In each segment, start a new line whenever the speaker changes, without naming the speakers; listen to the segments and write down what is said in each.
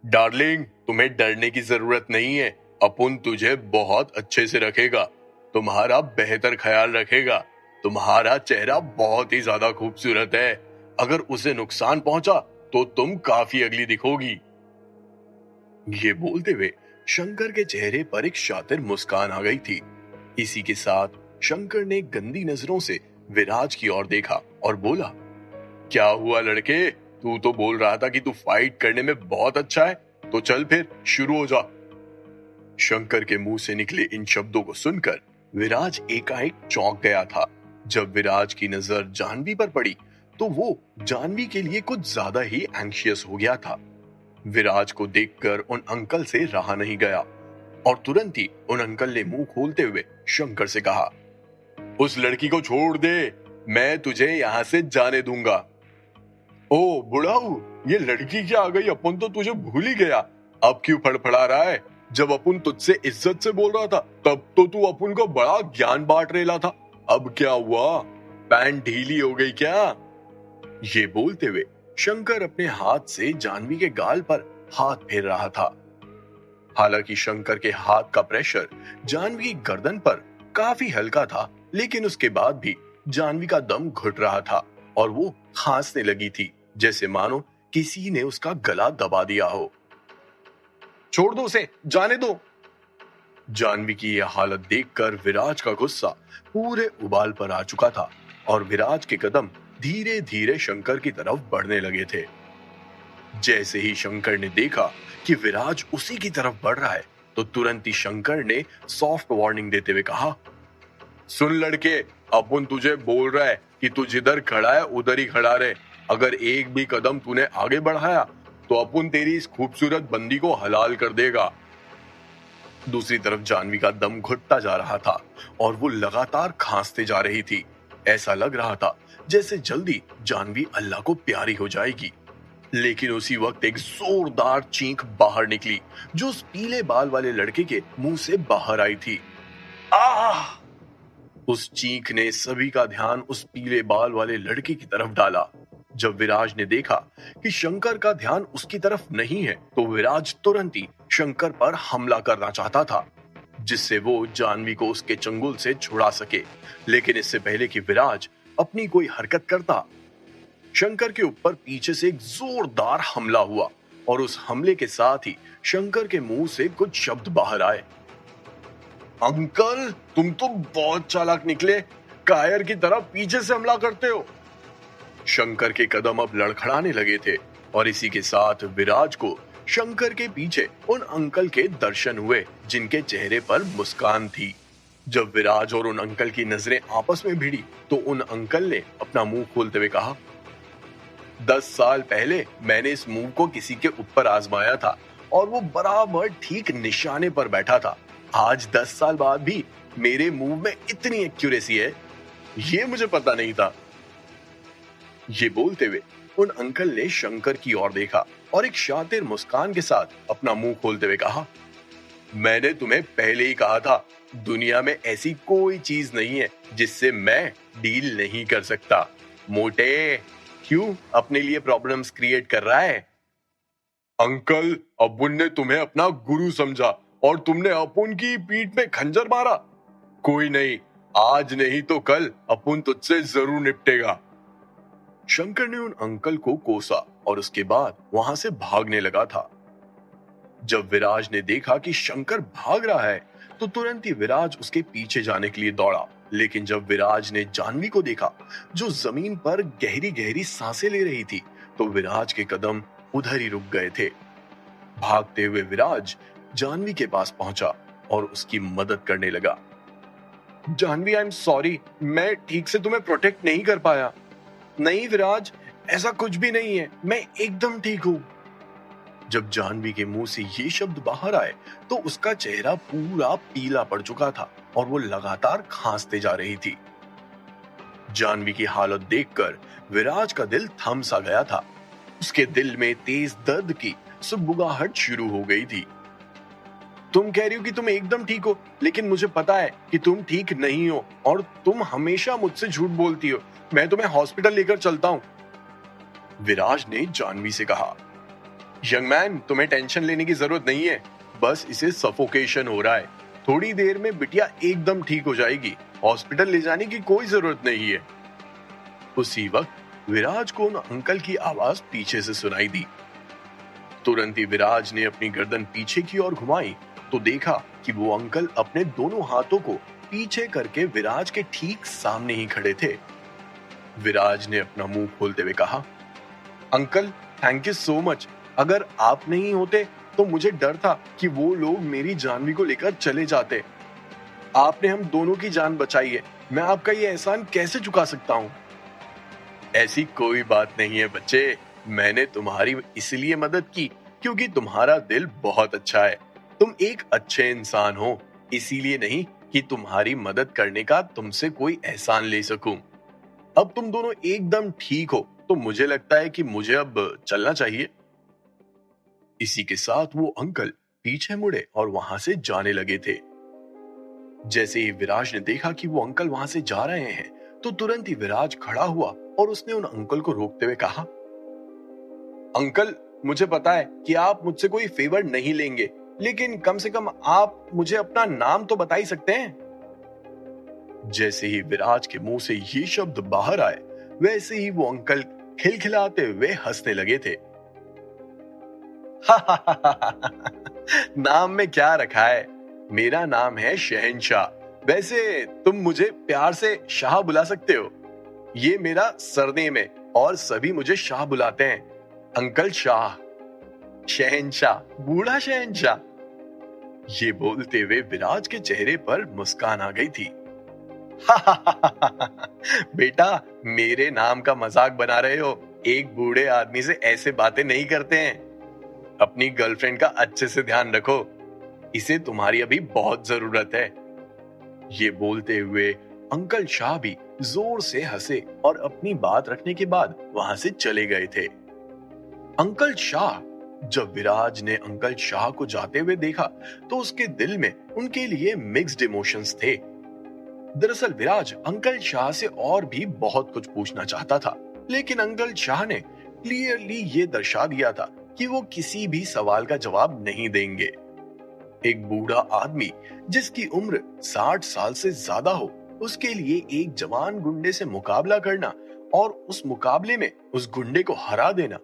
Darling, तुम्हें डरने की जरूरत नहीं है। अपुन तुझे बहुत अच्छे से रखेगा, तुम्हारा बेहतर ख्याल रखेगा। तुम्हारा चेहरा बहुत ही ज्यादा खूबसूरत है। अगर उसे नुकसान पहुंचा तो तुम काफी अगली दिखोगी। ये बोलते हुए शंकर के चेहरे पर एक शातिर मुस्कान आ गई थी। इसी के साथ शंकर ने गंदी नजरों से विराज की ओर देखा और बोला, क्या हुआ लड़के? तू तो बोल रहा था कि तू फाइट करने में बहुत अच्छा है, तो चल फिर शुरू हो जा। शंकर के मुंह से निकले इन शब्दों को सुनकर विराज एकाएक चौंक गया था। जब विराज की नजर जाह्नवी पर पड़ी तो वो जाह्नवी के लिए कुछ ज्यादा ही एंग्शियस हो गया था। विराज को देखकर उन अंकल से रहा नहीं गया और तुरंत ही उन अंकल ने मुंह खोलते हुए शंकर से कहा, उस लड़की को छोड़ दे, मैं तुझे यहां से जाने दूंगा। ओ बुढ़ाऊ, ये लड़की क्या आ गई? अपन तो तुझे भूल ही गया। अब क्यों फड़फड़ा रहा है? जब अपन तुझसे इज्जत से बोल रहा था तब तो तू अपन को बड़ा ज्ञान बांट रेला था। अब क्या हुआ? पैंट ढीली हो गई क्या? ये बोलते हुए शंकर अपने हाथ से जाह्नवी के गाल पर हाथ फेर रहा था। हालांकि शंकर के हाथ का प्रेशर जाह्नवी की गर्दन पर काफी हल्का था, लेकिन उसके बाद भी जाह्नवी का दम घुट रहा था और वो खांसने लगी थी, जैसे मानो किसी ने उसका गला दबा दिया हो। छोड़ दो उसे, जाने दो। जाह्नवी की यह हालत देखकर विराज का गुस्सा पूरे उबाल पर आ चुका था और विराज के कदम धीरे धीरे शंकर की तरफ बढ़ने लगे थे। जैसे ही शंकर ने देखा कि विराज उसी की तरफ बढ़ रहा है तो तुरंत ही शंकर ने सॉफ्ट वार्निंग देते हुए कहा, सुन लड़के, अपन तुझे बोल रहा है कि तू जिधर खड़ा है उधर ही खड़ा रहे। अगर एक भी कदम तूने आगे बढ़ाया तो अपन तेरी इस खूबसूरत बंदी को हलाल कर देगा। दूसरी तरफ जाह्नवी का दम घुटता जा रहा था और वो लगातार खांसते जा रही थी। ऐसा लग रहा था जैसे जल्दी जाह्नवी अल्लाह को प्यारी हो जाएगी। लेकिन उसी वक्त एक जोरदार चीख बाहर निकली जो उस पीले बाल वाले लड़के के मुंह से बाहर आई थी। आह! उस चीख ने सभी का ध्यान उस पीले बाल वाले लड़के की तरफ डाला। जब विराज ने देखा कि शंकर का ध्यान उसकी तरफ नहीं है तो विराज तुरंत ही शंकर पर हमला करना चाहता था, जिससे वो जाह्नवी को उसके चंगुल से छुड़ा सके। लेकिन इससे पहले कि विराज अपनी कोई हरकत करता, शंकर के ऊपर पीछे से एक जोरदार हमला हुआ और उस हमले के साथ ही शंकर के मुंह से कुछ शब्द बाहर आए। अंकल, तुम तो बहुत चालाक निकले, कायर की तरह पीछे से हमला करते हो। शंकर के कदम अब लड़खड़ाने लगे थे और इसी के साथ विराज को शंकर के पीछे उन अंकल के दर्शन हुए जिनके चेहरे पर मुस्कान थी। जब विराज और उन अंकल की नजरें आपस में भिड़ी तो उन अंकल ने अपना मुंह खोलते हुए कहा, 10 साल पहले मैंने इस मूव को किसी के ऊपर आजमाया था और वो बराबर ठीक निशाने पर बैठा था। आज 10 साल बाद भी मेरे मूव में इतनी एक्यूरेसी है, ये मुझे पता नहीं था। ये बोलते हुए उन अंकल ने शंकर की ओर देखा और एक शातिर मुस्कान के साथ अपना मुंह खोलते हुए कहा, मैंने तुम्हें पहले ही कहा था, दुनिया में ऐसी कोई चीज नहीं है जिससे मैं डील नहीं कर सकता। मोटे, क्यों अपने लिए प्रॉब्लम्स क्रिएट कर रहा है? अंकल, अपुन ने तुम्हें अपना गुरु समझा और तुमने अपुन की पीठ में खंजर मारा। कोई नहीं, आज नहीं तो कल अपुन तुझसे जरूर निपटेगा। शंकर ने उन अंकल को कोसा और उसके बाद वहां से भागने लगा था। जब विराज ने देखा कि शंकर भाग रहा है तो तुरंत ही विराज उसके पीछे जाने के लिए दौड़ा। लेकिन जब विराज ने जाह्नवी को देखा जो जमीन पर गहरी गहरी सांसें ले रही थी तो विराज के कदम उधर ही रुक गए थे। भागते हुए विराज जाह्नवी के पास पहुंचा और उसकी मदद करने लगा। जाह्नवी, आई एम सॉरी, मैं ठीक से तुम्हें प्रोटेक्ट नहीं कर पाया। नहीं विराज, ऐसा कुछ भी नहीं है, मैं एकदम ठीक हूं। जब जाह्नवी के मुंह से ये शब्द बाहर आए तो उसका चेहरा पूरा पीला पड़ चुका था और वो लगातार खांसते जा रही थी। जाह्नवी की हालत देखकर विराज का दिल थम सा गया था। उसके दिल में तेज दर्द की सुगबुगाहट शुरू हो गई थी। तुम कह रही हो कि तुम एकदम ठीक हो, लेकिन मुझे पता है कि तुम ठीक नहीं हो और तुम हमेशा मुझसे झूठ बोलती हो। मैं तुम्हें हॉस्पिटल लेकर चलता हूं, विराज ने जाह्नवी से कहा। यंग मैन, तुम्हें टेंशन लेने की जरूरत नहीं है, बस इसे सफोकेशन हो रहा है। थोड़ी देर में बिटिया एकदम ठीक हो जाएगी, हॉस्पिटल ले जाने की कोई जरूरत नहीं है। उसी वक्त विराज को उन अंकल की आवाज पीछे से सुनाई दी। तुरंत ही विराज ने अपनी गर्दन पीछे की ओर घुमाई तो देखा कि वो अंकल अपने दोनों हाथों को पीछे करके विराज के ठीक सामने ही खड़े थे। विराज ने अपना मुंह खोलते हुए कहा, uncle thank you so much. अगर आप नहीं होते तो मुझे डर था कि वो लोग मेरी जानवी को लेकर चले जाते। आपने हम दोनों की जान बचाई है, मैं आपका ये एहसान कैसे चुका सकता हूँ। ऐसी कोई बात नहीं है बच्चे, मैंने तुम्हारी इसलिए मदद की क्योंकि तुम्हारा दिल बहुत अच्छा है। तुम एक अच्छे इंसान हो, इसीलिए नहीं कि तुम्हारी मदद करने का तुमसे कोई एहसान ले सकूं। अब तुम दोनों एकदम ठीक हो तो मुझे लगता है कि मुझे अब चलना चाहिए। इसी के साथ वो अंकल पीछे मुड़े और वहां से जाने लगे थे। जैसे ही विराज ने देखा कि वो अंकल वहां से जा रहे हैं तो तुरंत ही विराज खड़ा हुआ और उसने उन अंकल को रोकते हुए कहा, अंकल मुझे पता है कि आप मुझसे कोई फेवर नहीं लेंगे, लेकिन कम से कम आप मुझे अपना नाम तो बता ही सकते हैं। जैसे ही विराज के मुंह से ये शब्द बाहर आए वैसे ही वो अंकल खिलखिलाते हुए हंसने लगे थे। नाम में क्या रखा है, मेरा नाम है शहंशाह। वैसे तुम मुझे प्यार से शाह बुला सकते हो, ये मेरा सरनेम है और सभी मुझे शाह बुलाते हैं। अंकल शाह, शहंशाह, बूढ़ा शहंशाह। ये बोलते हुए विराज के चेहरे पर मुस्कान आ गई थी। बेटा मेरे नाम का मजाक बना रहे हो, एक बूढ़े आदमी से ऐसे बातें नहीं करते हैं। अपनी गर्लफ्रेंड का अच्छे से ध्यान रखो, इसे तुम्हारी अभी बहुत जरूरत है। ये बोलते हुए अंकल शाह भी जोर से हंसे और अपनी बात रखने के बाद वहां से चले गए थे। अंकल शाह, जब विराज ने अंकल शाह को जाते हुए देखा तो उसके दिल में उनके लिए मिक्स्ड इमोशंस थे। दरअसल विराज अंकल शाह से और भी बहुत कुछ पूछना चाहता था, लेकिन अंकल शाह ने क्लियरली ये दर्शा दिया था कि वो किसी भी सवाल का जवाब नहीं देंगे। एक बूढ़ा आदमी जिसकी उम्र 60 साल से ज्यादा हो, उसके लिए एक जवान गुंडे से मुकाबला करना और उस मुकाबले में उस गुंडे को हरा देना,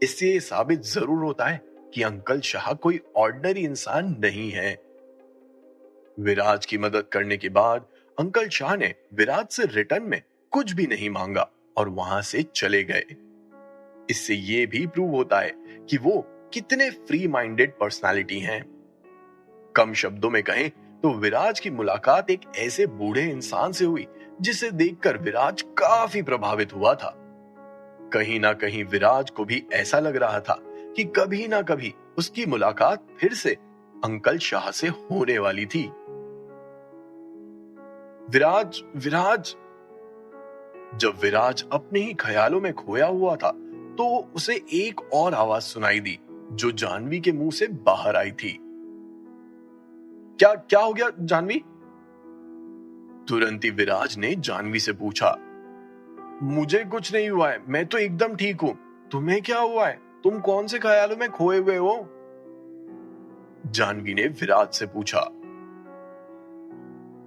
इससे ये साबित जरूर होता है कि अंकल शाह कोई ऑर्डिनरी इंसान नहीं है। विराज की मदद करने के बाद अंकल शाह ने विराज से रिटर्न में कुछ भी नहीं मांगा और वहां से चले गए। इससे ये भी प्रूव होता है कि वो कितने फ्री माइंडेड पर्सनालिटी हैं। कम शब्दों में कहें तो विराज की मुलाकात एक ऐसे बूढ़े इंसान से हुई जिसे देखकर विराज काफी प्रभावित हुआ था। कहीं ना कहीं विराज को भी ऐसा लग रहा था कि कभी ना कभी उसकी मुलाकात फिर से अंकल शाह से होने वाली थी। विराज विराज। जब विराज अपने ही ख्यालों में खोया हुआ था तो उसे एक और आवाज सुनाई दी जो जानवी के मुंह से बाहर आई थी। क्या क्या हो गया जानवी? तुरंत ही विराज ने जानवी से पूछा। मुझे कुछ नहीं हुआ है, मैं तो एकदम ठीक हूं। तुम्हें क्या हुआ है? तुम कौन से ख्यालों में खोए हुए हो? जानवी ने विराज से पूछा।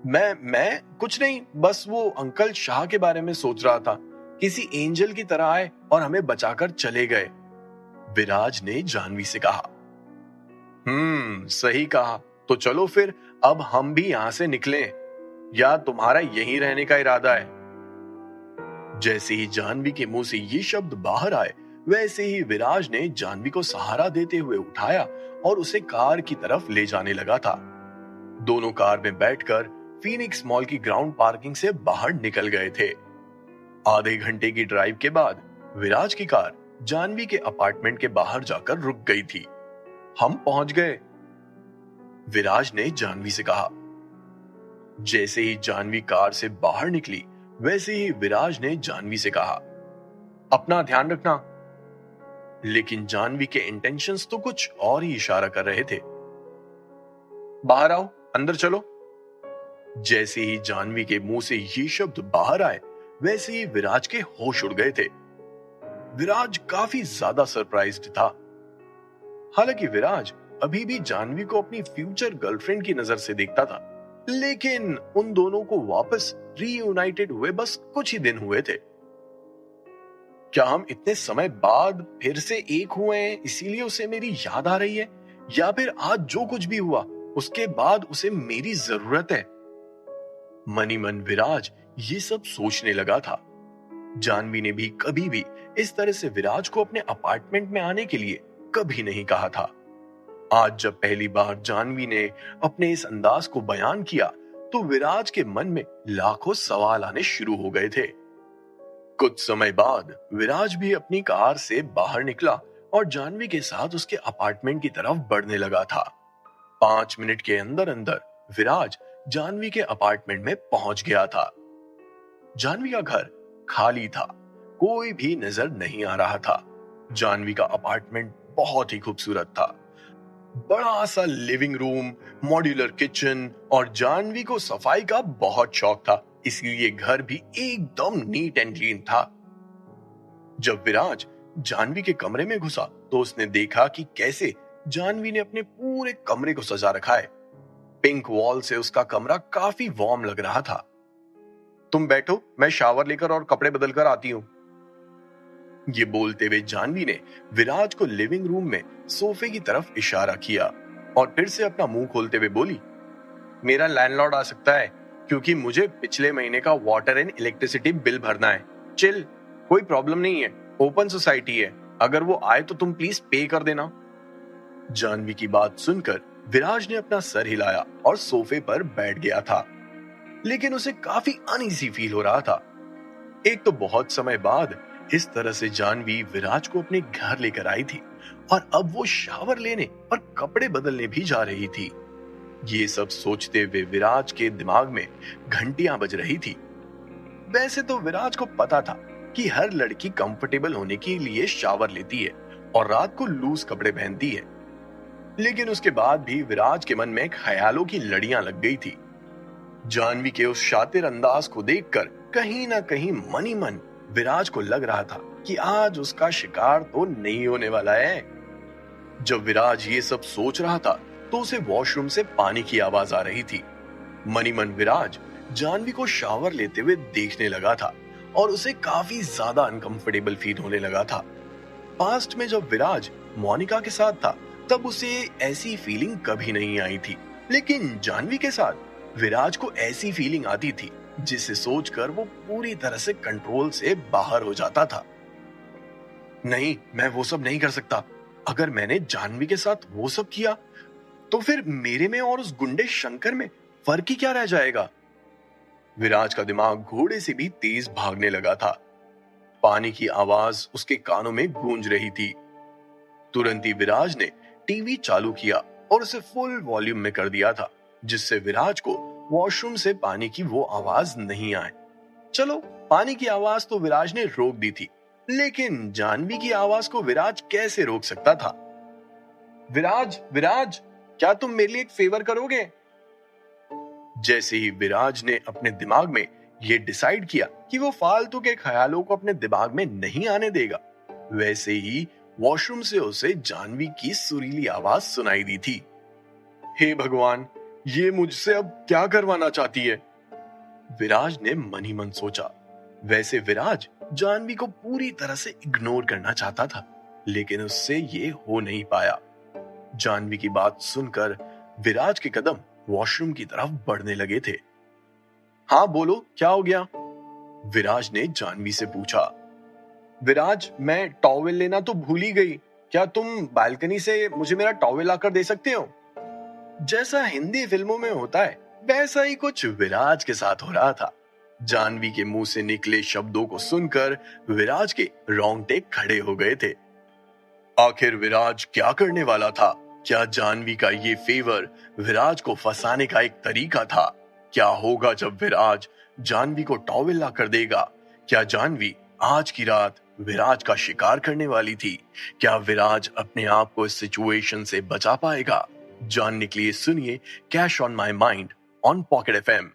मैं कुछ नहीं, बस वो अंकल शाह के बारे में सोच रहा था। किसी एंजल की तरह आए और हमें बचाकर चले गए, विराज ने जानवी से कहा। सही कहा। तो चलो फिर अब हम भी यहां से निकलें, या तुम्हारा यहीं रहने का इरादा है? जैसे ही जानवी के मुंह से ये शब्द बाहर आए वैसे ही विराज ने जानवी को सहारा देते हुए उठाया और उसे कार की तरफ ले जाने लगा था। दोनों कार में बैठकर फीनिक्स मॉल की ग्राउंड पार्किंग से बाहर निकल गए थे। आधे घंटे की ड्राइव के बाद विराज की कार जानवी के अपार्टमेंट के बाहर जाकर रुक गई थी। हम पहुंच गए, विराज ने जानवी से कहा। जैसे ही जानवी कार से बाहर निकली वैसे ही विराज ने जानवी से कहा, अपना ध्यान रखना। लेकिन जानवी के इंटेंशंस तो कुछ और ही इशारा कर रहे थे। बाहर आओ, अंदर चलो। जैसे ही जानवी के मुंह से ये शब्द बाहर आए वैसे ही विराज के होश उड़ गए थे। विराज काफी ज्यादा सरप्राइज्ड था। हालांकि विराज अभी भी जानवी को अपनी फ्यूचर गर्लफ्रेंड की नजर से देखता था, लेकिन उन दोनों को वापस रीयूनाइटेड हुए बस कुछ ही दिन हुए थे। क्या हम इतने समय बाद फिर से एक हुए हैं इसीलिए उसे मेरी याद आ रही है, या फिर आज जो कुछ भी हुआ उसके बाद उसे मेरी जरूरत है? मनी मन विराज ये सब सोचने लगा था। जानवी ने भी कभी भी इस तरह से विराज को अपने अपार्टमेंट में आने के लिए कभी नहीं कहा था। आज जब पहली बार जानवी ने अपने इस अंदाज को बयान किया तो विराज के मन में लाखों सवाल आने शुरू हो गए थे। कुछ समय बाद विराज भी अपनी कार से बाहर निकला और जानवी के साथ उसके अपार्टमेंट की तरफ बढ़ने लगा था। 5 मिनट के अंदर अंदर विराज जानवी के अपार्टमेंट में पहुंच गया था। जानवी का घर खाली था, कोई भी नजर नहीं आ रहा था। जानवी का अपार्टमेंट बहुत ही खूबसूरत था। बड़ा सा लिविंग रूम, मॉड्यूलर किचन और जानवी को सफाई का बहुत शौक था, इसलिए घर भी एकदम नीट एंड क्लीन था। जब विराज जानवी के कमरे में घुसा तो उसने देखा कि कैसे जानवी ने अपने पूरे कमरे को सजा रखा है। पिंक वॉल से उसका कमरा काफी वार्म लग रहा था। तुम बैठो, मैं शावर लेकर और कपड़े बदल कर आती हूं। ये बोलते हुए जानवी ने विराज को लिविंग रूम में सोफे की तरफ इशारा किया और फिर से अपना मुंह खोलते हुए बोली, मेरा लैंडलॉर्ड आ सकता है क्योंकि मुझे पिछले महीने का वाटर एंड इलेक्ट्रिसिटी बिल भरना है। चिल, कोई प्रॉब्लम नहीं है, ओपन सोसाइटी है, अगर वो आए तो तुम प्लीज पे कर देना। जानवी की बात सुनकर विराज ने अपना सर हिलाया और सोफे पर बैठ गया था, लेकिन उसे काफी अनईजी फील हो रहा था। एक तो बहुत समय बाद इस तरह से जानवी विराज को अपने घर लेकर आई थी और अब वो शावर लेने और कपड़े बदलने भी जा रही थी। ये सब सोचते हुए विराज के दिमाग में घंटियां बज रही थी। वैसे तो विराज को पता था कि हर लड़की कंफर्टेबल होने के लिए शावर लेती है और रात को लूज कपड़े पहनती है, लेकिन उसके बाद भी विराज के मन में ख्यालों की लड़ियां लग गई थी। जानवी के उस शातिर अंदाज को देखकर कहीं ना कहीं मनी मन विराज को लग रहा था कि आज उसका शिकार तो नहीं होने वाला है। जब विराज ये सब सोच रहा था तो उसे वॉशरूम से पानी की आवाज आ रही थी। मनी मन विराज जानवी को शावर लेते हुए देखने लगा था और उसे काफी ज्यादा अनकंफर्टेबल फील होने लगा था। पास्ट में जब विराज मोनिका के साथ था तब उसे ऐसी फीलिंग कभी नहीं आई थी, लेकिन जानवी के साथ विराज को ऐसी फीलिंग आती थी जिसे सोचकर वो पूरी तरह से कंट्रोल से बाहर हो जाता था। नहीं, मैं वो सब नहीं कर सकता। अगर मैंने जानवी के साथ वो सब किया तो फिर मेरे में और उस गुंडे शंकर में फर्क ही क्या रह जाएगा? विराज का दिमाग घोड़े से भी तेज भागने लगा था। पानी की आवाज उसके कानों में गूंज रही थी। तुरंत ही विराज ने टीवी चालू किया और उसे फुल वॉल्यूम में कर दिया था, जिससे विराज को वॉशरूम से पानी की वो आवाज नहीं आए। चलो, पानी की आवाज तो विराज ने रोक दी थी, लेकिन जानवी की आवाज को विराज कैसे रोक सकता था? विराज, विराज, क्या तुम मेरे लिए एक फेवर करोगे? जैसे ही विराज ने अपने दिमाग में ये डिसाइड किया कि वो फालतू के ख्यालों को अपने दिमाग में नहीं आने देगा, वैसे ही वॉशरूम से उसे जानवी की सुरीली आवाज सुनाई दी थी। हे भगवान, ये मुझसे अब क्या करवाना चाहती है? विराज ने मन ही मन सोचा। वैसे विराज जानवी को पूरी तरह से इग्नोर करना चाहता था, लेकिन उससे ये हो नहीं पाया। जानवी की बात सुनकर विराज के कदम वॉशरूम की तरफ बढ़ने लगे थे। हाँ बोलो, क्या हो गया? विराज ने जानवी से पूछा। विराज, मैं टॉवेल लेना तो भूल ही गई, क्या तुम बालकनी से मुझे मेरा टॉवेल लाकर दे सकते हो? जैसा हिंदी फिल्मों में होता है वैसा ही कुछ विराज के साथ हो रहा था। जानवी के मुंह से निकले शब्दों को सुनकर विराज के रोंगटे खड़े हो गए थे। आखिर विराज क्या करने वाला था? क्या जानवी का ये फेवर विराज को फंसाने का एक तरीका था? क्या होगा जब विराज जानवी को टॉवेल ला कर देगा? क्या जानवी आज की रात विराज का शिकार करने वाली थी? क्या विराज अपने आप को इस सिचुएशन से बचा पाएगा? जानने के लिए सुनिए cash on my mind on pocket FM.